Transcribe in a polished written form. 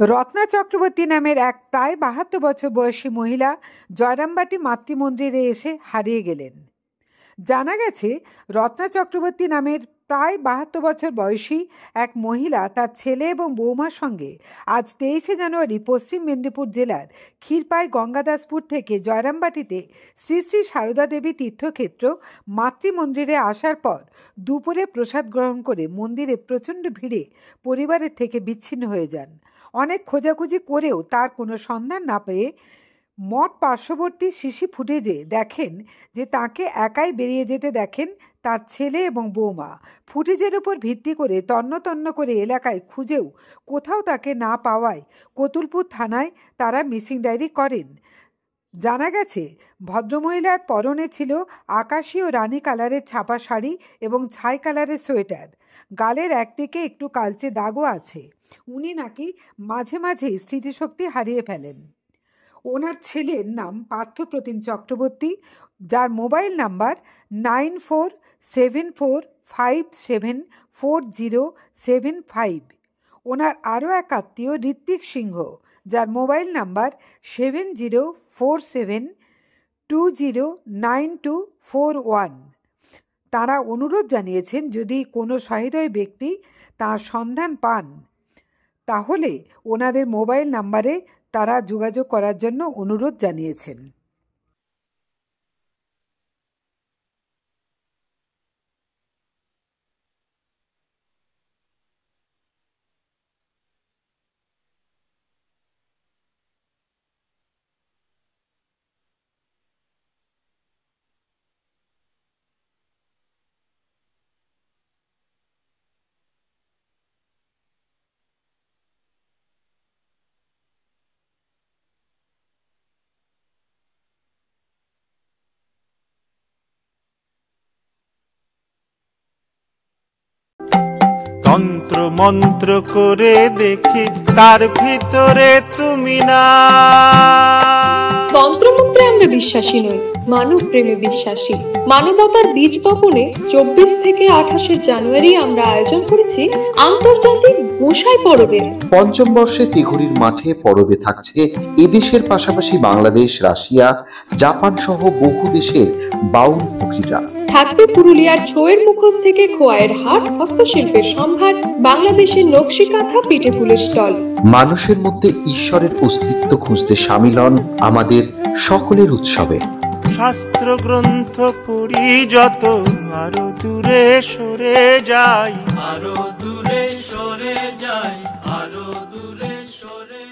রত্না চক্রবর্তী নামের এক প্রায় ৭২ বছর বয়সী মহিলা জয়রামবাটি মাতৃমন্দিরে এসে হারিয়ে গেলেন। জানা গেছে, রত্না চক্রবর্তী নামের প্রায় ৭২ বছর বয়সী এক মহিলা তার ছেলে এবং বৌমার সঙ্গে আজ ২৩শে জানুয়ারি পশ্চিম মেদিনীপুর জেলার ক্ষীরপাই গঙ্গাদাসপুর থেকে জয়রামবাটিতে শ্রী শ্রী সারদা দেবী তীর্থক্ষেত্র মাতৃমন্দিরে আসার পর দুপুরে প্রসাদ গ্রহণ করে মন্দিরে প্রচণ্ড ভিড়ে পরিবারের থেকে বিচ্ছিন্ন হয়ে যান। অনেক খোঁজাখুঁজি করেও তার কোনো সন্ধান না পেয়ে মঠ পার্শ্ববর্তী সিসি ফুটেজে দেখেন যে তাকে একাই বেরিয়ে যেতে দেখেন তার ছেলে এবং বৌমা। ফুটেজের উপর ভিত্তি করে তন্ন করে এলাকায় খুঁজেও কোথাও তাকে না পাওয়ায় কতুলপুর থানায় তারা মিসিং ডায়েরি করেন। জানা গেছে, ভদ্রমহিলার পরনে ছিল আকাশী ও রানী কালারের ছাপা শাড়ি এবং ছাই কালারের সোয়েটার। গালের একদিকে একটু কালচে দাগও আছে। উনি নাকি মাঝে মাঝেই স্মৃতিশক্তি হারিয়ে ফেলেন। ওনার ছেলের নাম পার্থপ্রতিম চক্রবর্তী, যার মোবাইল নাম্বার 9474574075। ওনার আরও এক আত্মীয় ঋত্বিক সিংহ, যার মোবাইল নাম্বার 7047209241। তারা অনুরোধ জানিয়েছেন, যদি কোনো সহৃদয় ব্যক্তি তার সন্ধান পান তাহলে ওনাদের মোবাইল নাম্বারে তারা যোগাযোগ করার জন্য অনুরোধ জানিয়েছেন। তন্ত্র মন্ত্র করে দেখি তার ভিতরে তুমি না। তন্ত্রমন্ত্রে আমরা বিশ্বাসী নই, মানব প্রেমে বিশ্বাসী। মানবতার বীজ বপনে 24 থেকে 28 জানুয়ারি আমরা আয়োজন করেছি আন্তর্জাতিক গোসাই পরবের। পঞ্চম বর্ষে তিঘুরির মাঠে পরবে থাকছে এদেশের পাশাপাশি বাংলাদেশ, রাশিয়া, জাপান সহ বহু দেশের বাউল পুকিরা। থাকবে পুরুলিয়ার ছোয়ের মুখোশ থেকে খোয়াইয়ের হাট, হস্তশিল্পের সম্ভার, বাংলাদেশের নকশি কাঁথা, পিঠে ফুলের স্টল। মানুষের মধ্যে ঈশ্বরের অস্তিত্ব খুঁজতে সামিল হন আমাদের সকলের উৎসবে। শাস্ত্র গ্রন্থ পড়ি যত, আরো দূরে সরে যাই, আরো দূরে সরে যাই, আরো দূরে সরে